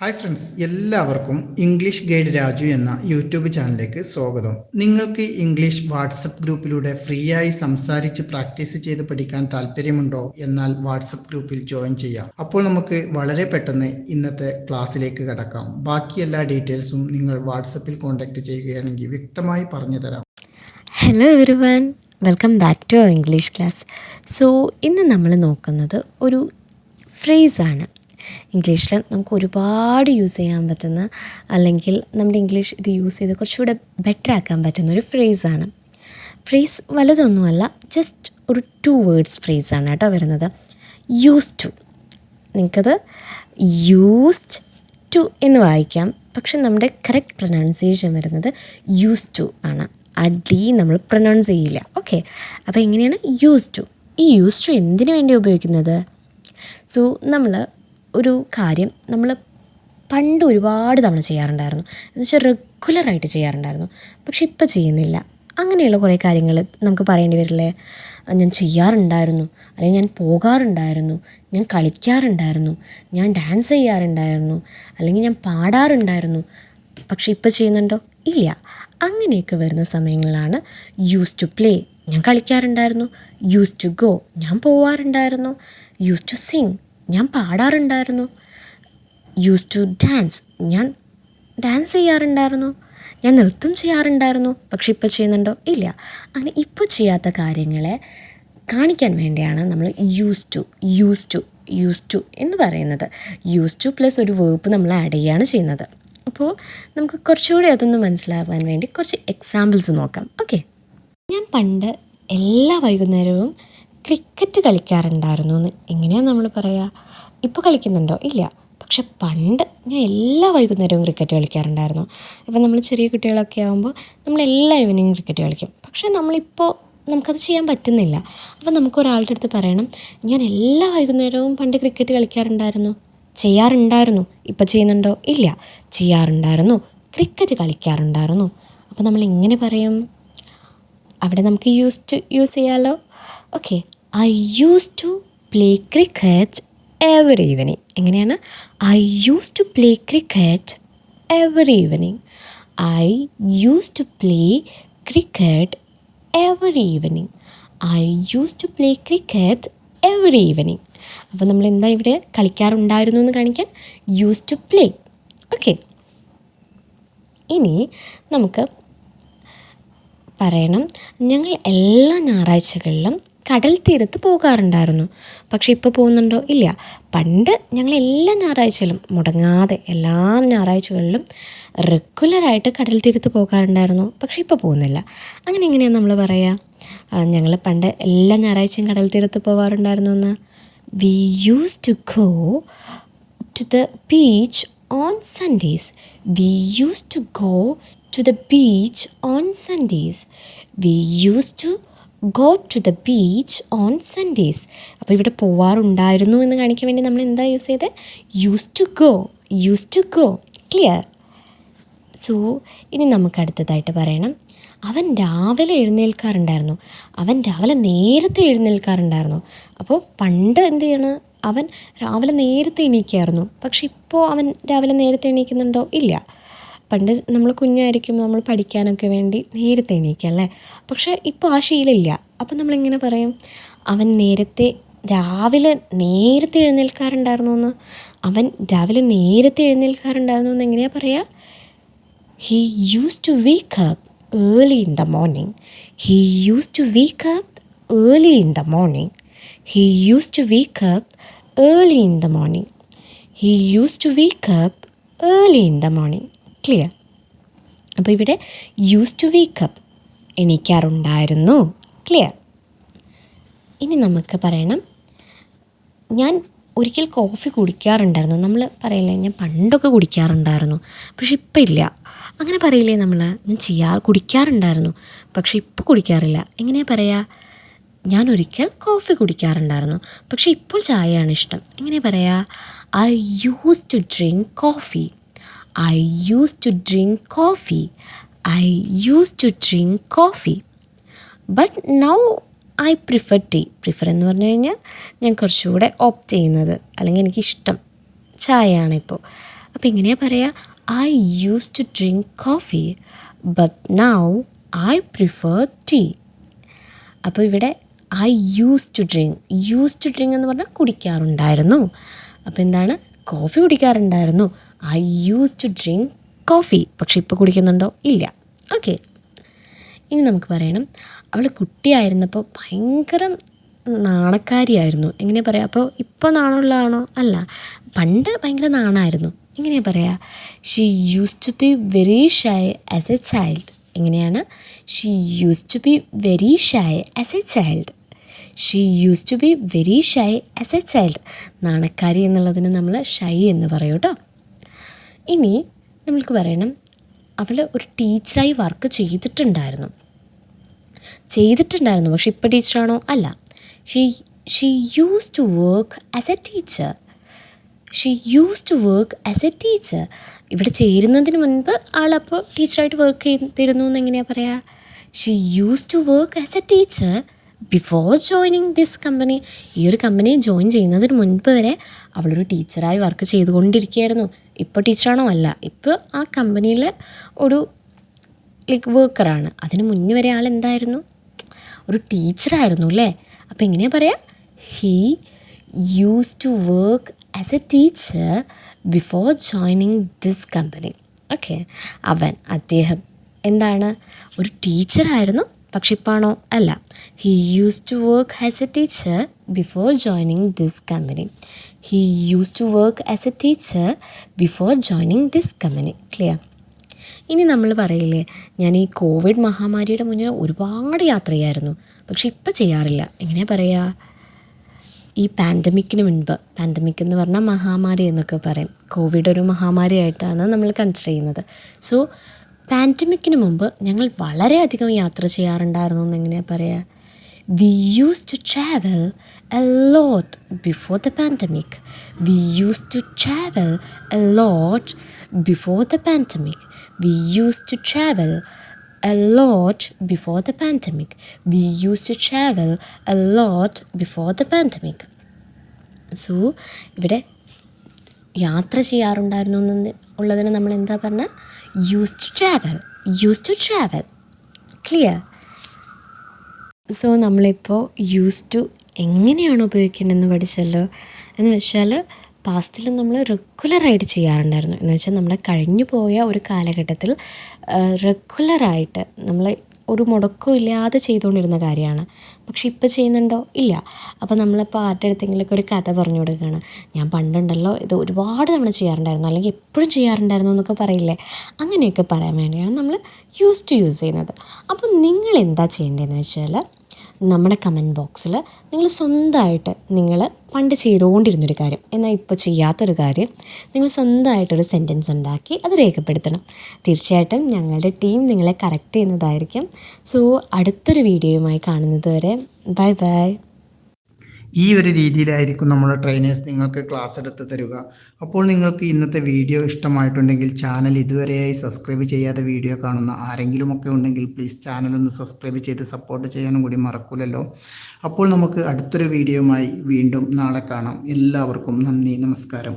Hi friends, എല്ലാവർക്കും English guide Raju എന്ന YouTube ചാനലിലേക്ക് സ്വാഗതം. നിങ്ങൾക്ക് ഇംഗ്ലീഷ് വാട്സപ്പ് ഗ്രൂപ്പിലൂടെ ഫ്രീ ആയി സംസാരിച്ച് പ്രാക്ടീസ് ചെയ്ത് പഠിക്കാൻ താല്പര്യമുണ്ടോ? എന്നാൽ വാട്സപ്പ് ഗ്രൂപ്പിൽ ജോയിൻ ചെയ്യാം. അപ്പോൾ നമുക്ക് വളരെ പെട്ടെന്ന് ഇന്നത്തെ ക്ലാസ്സിലേക്ക് കടക്കാം. ബാക്കി എല്ലാ ഡീറ്റെയിൽസും നിങ്ങൾ വാട്സപ്പിൽ കോൺടാക്ട് ചെയ്യുകയാണെങ്കിൽ വ്യക്തമായി പറഞ്ഞു തരാം. Hello everyone, welcome back to our English class. So ഇന്ന് നമ്മൾ നോക്കുന്നത് ഒരു ഫ്രേസാണ്. ഇംഗ്ലീഷിൽ നമുക്ക് ഒരുപാട് യൂസ് ചെയ്യാൻ പറ്റുന്ന, അല്ലെങ്കിൽ നമ്മുടെ ഇംഗ്ലീഷ് ഇത് യൂസ് ചെയ്ത് കുറച്ചുകൂടെ ബെറ്റർ ആക്കാൻ പറ്റുന്ന ഒരു ഫ്രേസാണ്. ഫ്രേസ് വലുതൊന്നുമല്ല, ജസ്റ്റ് ഒരു 2 വേർഡ്സ് ഫ്രേസാണ് കേട്ടോ വരുന്നത്. Use to. നിങ്ങൾക്കത് യൂസ്ഡ് ടു എന്ന് വായിക്കാം, പക്ഷെ നമ്മുടെ കറക്റ്റ് പ്രൊനൗൺസിയേഷൻ വരുന്നത് യൂസ് ടു ആണ്. ആ ഡി നമ്മൾ പ്രൊനൗൺസ് ചെയ്യില്ല. ഓക്കെ, അപ്പോൾ എങ്ങനെയാണ് യൂസ് ടു? ഈ യൂസ് ടു എന്തിനു വേണ്ടി ഉപയോഗിക്കുന്നത്? സോ നമ്മൾ ഒരു കാര്യം നമ്മൾ പണ്ട് ഒരുപാട് തവണ ചെയ്യാറുണ്ടായിരുന്നു, എന്നുവെച്ചാൽ റെഗുലറായിട്ട് ചെയ്യാറുണ്ടായിരുന്നു. പക്ഷെ ഇപ്പോൾ ചെയ്യുന്നില്ല. അങ്ങനെയുള്ള കുറേ കാര്യങ്ങൾ നമുക്ക് പറയേണ്ടി വരില്ലേ? ഞാൻ ചെയ്യാറുണ്ടായിരുന്നു, അല്ലെങ്കിൽ ഞാൻ പോകാറുണ്ടായിരുന്നു, ഞാൻ കളിക്കാറുണ്ടായിരുന്നു, ഞാൻ ഡാൻസ് ചെയ്യാറുണ്ടായിരുന്നു, അല്ലെങ്കിൽ ഞാൻ പാടാറുണ്ടായിരുന്നു. പക്ഷെ ഇപ്പോൾ ചെയ്യുന്നുണ്ടോ? ഇല്ല. അങ്ങനെയൊക്കെ വരുന്ന സമയങ്ങളിലാണ് യൂസ് ടു പ്ലേ, ഞാൻ കളിക്കാറുണ്ടായിരുന്നു. യൂസ് ടു ഗോ, ഞാൻ പോവാറുണ്ടായിരുന്നു. യൂസ് ടു സിങ്, ഞാൻ പാടാറുണ്ടായിരുന്നു. യൂസ് ടു ഡാൻസ്, ഞാൻ ഡാൻസ് ചെയ്യാറുണ്ടായിരുന്നു. ഞാൻ നൃത്തം ചെയ്യാറുണ്ടായിരുന്നു. പക്ഷെ ഇപ്പോൾ ചെയ്യുന്നുണ്ടോ? ഇല്ല. അങ്ങനെ ഇപ്പോൾ ചെയ്യാത്ത കാര്യങ്ങളെ കാണിക്കാൻ വേണ്ടിയാണ് നമ്മൾ യൂസ് ടു എന്ന് പറയുന്നത്. യൂസ് ടു പ്ലസ് ഒരു വേർബ് നമ്മൾ ആഡ് ചെയ്യുകയാണ് ചെയ്യുന്നത്. അപ്പോൾ നമുക്ക് കുറച്ചുകൂടി അതൊന്ന് മനസ്സിലാവാൻ വേണ്ടി കുറച്ച് എക്സാമ്പിൾസ് നോക്കാം. ഓക്കെ, ഞാൻ പണ്ട് എല്ലാ വൈകുന്നേരവും ക്രിക്കറ്റ് കളിക്കാറുണ്ടായിരുന്നു എന്ന് എങ്ങനെയാണ് നമ്മൾ പറയുക? ഇപ്പോൾ കളിക്കുന്നുണ്ടോ? ഇല്ല. പക്ഷെ പണ്ട് ഞാൻ എല്ലാ വൈകുന്നേരവും ക്രിക്കറ്റ് കളിക്കാറുണ്ടായിരുന്നു. ഇപ്പം നമ്മൾ ചെറിയ കുട്ടികളൊക്കെ ആകുമ്പോൾ നമ്മൾ എല്ലാ ഈവനിങ്ങും ക്രിക്കറ്റ് കളിക്കും. പക്ഷേ നമ്മളിപ്പോൾ നമുക്കത് ചെയ്യാൻ പറ്റുന്നില്ല. അപ്പോൾ നമുക്കൊരാളുടെ അടുത്ത് പറയണം, ഞാൻ എല്ലാ വൈകുന്നേരവും പണ്ട് ക്രിക്കറ്റ് കളിക്കാറുണ്ടായിരുന്നു. ചെയ്യാറുണ്ടായിരുന്നു. ഇപ്പോൾ ചെയ്യുന്നുണ്ടോ? ഇല്ല. ചെയ്യാറുണ്ടായിരുന്നു, ക്രിക്കറ്റ് കളിക്കാറുണ്ടായിരുന്നു. അപ്പോൾ നമ്മൾ എങ്ങനെ പറയും? അവിടെ നമുക്ക് യൂസ് ചെയ്യാമല്ലോ. Okay, I use to play cricket every evening. എങ്ങനെയാണ്? I use to play cricket every evening. I use to play cricket every evening. I use to play cricket every evening. അപ്പോൾ നമ്മൾ എന്താ ഇവിടെ കളിക്കാറുണ്ടായിരുന്നു എന്ന് കാണിക്കാൻ യൂസ് ടു പ്ലേ. ഓക്കെ, ഇനി നമുക്ക് പറയണം, ഞങ്ങൾ എല്ലാ ഞായറാഴ്ചകളിലും കടൽ തീരത്ത് പോകാറുണ്ടായിരുന്നു. പക്ഷെ ഇപ്പോൾ പോകുന്നുണ്ടോ? ഇല്ല. പണ്ട് ഞങ്ങൾ എല്ലാ ഞായറാഴ്ചയിലും മുടങ്ങാതെ എല്ലാ ഞായറാഴ്ചകളിലും റെഗുലറായിട്ട് കടൽ തീരത്ത് പോകാറുണ്ടായിരുന്നു. പക്ഷെ ഇപ്പോൾ പോകുന്നില്ല. അങ്ങനെ എങ്ങനെയാണ് നമ്മൾ പറയുക? ഞങ്ങൾ പണ്ട് എല്ലാ ഞായറാഴ്ചയും കടൽ തീരത്ത് പോകാറുണ്ടായിരുന്നു എന്ന്. We used to go to the beach on Sundays. We used to go to the beach on Sundays. We used to go to the beach on Sundays. അപ്പോൾ ഇവിടെ പോവാറുണ്ടായിരുന്നു എന്ന് കാണിക്കാൻ വേണ്ടി നമ്മൾ എന്താ യൂസ് ചെയ്തത്? Use to go. Clear? So ഇനി നമുക്ക് അടുത്തതായിട്ട് പറയണം, അവൻ രാവിലെ എഴുന്നേൽക്കാറുണ്ടായിരുന്നു. അവൻ രാവിലെ നേരത്തെ എഴുന്നേൽക്കാറുണ്ടായിരുന്നു. അപ്പോൾ പണ്ട് എന്ത് ചെയ്യണം? അവൻ രാവിലെ നേരത്തെ എണീക്കായിരുന്നു. പക്ഷെ ഇപ്പോൾ അവൻ രാവിലെ നേരത്തെ എണീക്കുന്നുണ്ടോ? ഇല്ല. പണ്ട് നമ്മൾ കുഞ്ഞായിരിക്കും, നമ്മൾ പഠിക്കാനൊക്കെ വേണ്ടി നേരത്തെ എണീക്കുക അല്ലേ? പക്ഷേ ഇപ്പോൾ ആ ശീലമില്ല. അപ്പം നമ്മളിങ്ങനെ പറയും, അവൻ രാവിലെ നേരത്തെ എഴുന്നേൽക്കാറുണ്ടായിരുന്നു എന്ന്. അവൻ രാവിലെ നേരത്തെ എഴുന്നേൽക്കാറുണ്ടായിരുന്നു എന്ന് എങ്ങനെയാണ് പറയുക? He used to wake up early in the morning. He used to wake up early in the morning. He used to wake up early in the morning. He used to wake up early in the morning. Clear? അപ്പോൾ ഇവിടെ use to wake up, എണീക്കാറുണ്ടായിരുന്നു. Clear? ഇനി നമുക്ക് പറയണം, ഞാൻ ഒരിക്കൽ coffee കുടിക്കാറുണ്ടായിരുന്നു. നമ്മൾ പറയില്ലേ, ഞാൻ പണ്ടൊക്കെ കുടിക്കാറുണ്ടായിരുന്നു, പക്ഷെ ഇപ്പം ഇല്ല. അങ്ങനെ പറയില്ലേ നമ്മൾ? ഞാൻ കുടിക്കാറുണ്ടായിരുന്നു, പക്ഷെ ഇപ്പോൾ കുടിക്കാറില്ല. എങ്ങനെയാണ് പറയുക? ഞാൻ ഒരിക്കൽ കോഫി കുടിക്കാറുണ്ടായിരുന്നു, പക്ഷെ ഇപ്പോൾ ചായയാണ് ഇഷ്ടം. എങ്ങനെ പറയുക? I use to drink coffee. I use to drink coffee. I use to drink coffee. But now I prefer tea. Prefer എന്ന് പറഞ്ഞു കഴിഞ്ഞാൽ ഞാൻ കുറച്ചുകൂടെ ഓപ്റ്റ് ചെയ്യുന്നത്, അല്ലെങ്കിൽ എനിക്കിഷ്ടം ചായയാണ് ഇപ്പോൾ. അപ്പോൾ എങ്ങനെയാ പറയുക? I use to drink coffee but now I prefer tea. അപ്പോൾ ഇവിടെ ഐ യൂസ് ടു ഡ്രിങ്ക് എന്ന് പറഞ്ഞാൽ കുടിക്കാറുണ്ടായിരുന്നു. അപ്പോൾ എന്താണ്? കോഫി കുടിക്കാറുണ്ടായിരുന്നു. I use to drink coffee. പക്ഷെ ഇപ്പോൾ കുടിക്കുന്നുണ്ടോ? ഇല്ല. ഓക്കെ, ഇനി നമുക്ക് പറയണം, അവൾ കുട്ടിയായിരുന്നപ്പോൾ ഭയങ്കര നാണക്കാരിയായിരുന്നു. എങ്ങനെയാണ് പറയുക? അപ്പോൾ ഇപ്പോൾ നാണമുള്ളതാണോ? അല്ല, പണ്ട് ഭയങ്കര നാണമായിരുന്നു. എങ്ങനെയാണ് പറയുക? She use to be very shy as a child. എങ്ങനെയാണ്? She use to be very shy as a child. She use to be very shy as a child. നാണക്കാരി എന്നുള്ളതിന് നമ്മൾ ഷൈ എന്ന് പറയും കേട്ടോ. ഇനി നമ്മൾക്ക് പറയണം, അവൾ ഒരു ടീച്ചറായി വർക്ക് ചെയ്തിട്ടുണ്ടായിരുന്നു. പക്ഷെ ഇപ്പോൾ ടീച്ചറാണോ? അല്ല. She use to work as a teacher. ഇവിടെ ചേരുന്നതിന് മുൻപ് ആളപ്പോൾ ടീച്ചറായിട്ട് വർക്ക് ചെയ്തിരുന്നു എന്ന് എങ്ങനെയാണ് പറയുക? She use to work as a teacher before joining this company. ഈ ഒരു കമ്പനി ജോയിൻ ചെയ്യുന്നതിന് മുൻപ് വരെ അവളൊരു ടീച്ചറായി വർക്ക് ചെയ്തുകൊണ്ടിരിക്കുകയായിരുന്നു. ഇപ്പോൾ ടീച്ചറാണോ? അല്ല, ഇപ്പോൾ ആ കമ്പനിയിലെ ഒരു വർക്കറാണ്. അതിന് മുന്നേ വരെ ആൾ എന്തായിരുന്നു? ഒരു ടീച്ചറായിരുന്നു അല്ലേ? അപ്പോൾ എങ്ങനെയാണ് പറയുക? He use to work as a teacher before joining this company. Okay, അദ്ദേഹം എന്താണ്? ഒരു ടീച്ചറായിരുന്നു. പക്ഷെ ഇപ്പാണോ? അല്ല. He use to work as a teacher before joining this company. Clear? ഇനി നമ്മൾ പറയില്ലേ, ഞാൻ ഈ കോവിഡ് മഹാമാരിയുടെ മുന്നിൽ ഒരുപാട് യാത്ര ചെയ്യായിരുന്നു, പക്ഷെ ഇപ്പം ചെയ്യാറില്ല. എങ്ങനെയാണ് പറയുക? ഈ പാൻഡമിക്കിന് മുൻപ്, പാൻഡമിക് എന്ന് പറഞ്ഞാൽ മഹാമാരി എന്നൊക്കെ പറയും. കോവിഡ് ഒരു മഹാമാരിയായിട്ടാണ് നമ്മൾ കൺസിഡർ ചെയ്യുന്നത്. സോ പാൻഡമിക്കിന് മുമ്പ് ഞങ്ങൾ വളരെയധികം യാത്ര ചെയ്യാറുണ്ടായിരുന്നു എന്നെങ്ങനെയാണ് പറയുക? We use to travel a lot before the pandemic. We use to travel a lot before the pandemic. We use to travel a lot before the pandemic. We used to travel a lot before the pandemic. So ഇവിടെ യാത്ര ചെയ്യാറുണ്ടായിരുന്നു ഉള്ളതിന് നമ്മൾ എന്താ പറഞ്ഞാൽ? Use to travel. Clear? So നമ്മളിപ്പോൾ use to എങ്ങനെയാണ് ഉപയോഗിക്കേണ്ടതെന്ന് പഠിച്ചല്ലോ. എന്ന് വെച്ചാൽ പാസ്റ്റിൽ നമ്മൾ റെഗുലറായിട്ട് ചെയ്യാറുണ്ടായിരുന്നു. എന്ന് വെച്ചാൽ നമ്മുടെ കഴിഞ്ഞു പോയ ഒരു കാലഘട്ടത്തിൽ റെഗുലറായിട്ട് നമ്മൾ ഒരു മുടക്കവും ഇല്ലാതെ ചെയ്തുകൊണ്ടിരുന്ന കാര്യമാണ്. പക്ഷെ ഇപ്പോൾ ചെയ്യുന്നുണ്ടോ? ഇല്ല. അപ്പോൾ നമ്മളിപ്പോൾ ആരുടെ അടുത്തെങ്കിലുമൊക്കെ ഒരു കഥ പറഞ്ഞു കൊടുക്കുകയാണ്, ഞാൻ പണ്ടുണ്ടല്ലോ ഇത് ഒരുപാട് തവണ ചെയ്യാറുണ്ടായിരുന്നു, അല്ലെങ്കിൽ എപ്പോഴും ചെയ്യാറുണ്ടായിരുന്നു എന്നൊക്കെ പറയില്ലേ, അങ്ങനെയൊക്കെ പറയാൻ വേണ്ടിയാണ് നമ്മൾ യൂസ് ചെയ്യുന്നത്. അപ്പോൾ നിങ്ങൾ എന്താ ചെയ്യേണ്ടതെന്ന് വെച്ചാൽ, നമ്മുടെ കമൻറ്റ് ബോക്സിൽ നിങ്ങൾ സ്വന്തമായിട്ട് നിങ്ങൾ പണ്ട് ചെയ്തുകൊണ്ടിരുന്നൊരു കാര്യം, എന്നാൽ ഇപ്പോൾ ചെയ്യാത്തൊരു കാര്യം, നിങ്ങൾ സ്വന്തമായിട്ടൊരു സെൻറ്റൻസ് ഉണ്ടാക്കി അത് രേഖപ്പെടുത്തണം. തീർച്ചയായിട്ടും ഞങ്ങളുടെ ടീം നിങ്ങളെ കറക്റ്റ് ചെയ്യുന്നതായിരിക്കും. സോ അടുത്തൊരു വീഡിയോയുമായി കാണുന്നത് വരെ ബൈ ബൈ. ഈ ഒരു രീതിയിലായിരിക്കും നമ്മുടെ ട്രെയിനേഴ്സ് നിങ്ങൾക്ക് ക്ലാസ് എടുത്ത് തരിക. അപ്പോൾ നിങ്ങൾക്ക് ഇന്നത്തെ വീഡിയോ ഇഷ്ടമായിട്ടുണ്ടെങ്കിൽ ചാനൽ ഇതുവരെയായി സബ്സ്ക്രൈബ് ചെയ്യാതെ വീഡിയോ കാണുന്ന ആരെങ്കിലുമൊക്കെ ഉണ്ടെങ്കിൽ പ്ലീസ് ചാനലൊന്ന് സബ്സ്ക്രൈബ് ചെയ്ത് സപ്പോർട്ട് ചെയ്യാനും കൂടി മറക്കൂലല്ലോ. അപ്പോൾ നമുക്ക് അടുത്തൊരു വീഡിയോയുമായി വീണ്ടും നാളെ കാണാം. എല്ലാവർക്കും നന്ദി, നമസ്കാരം.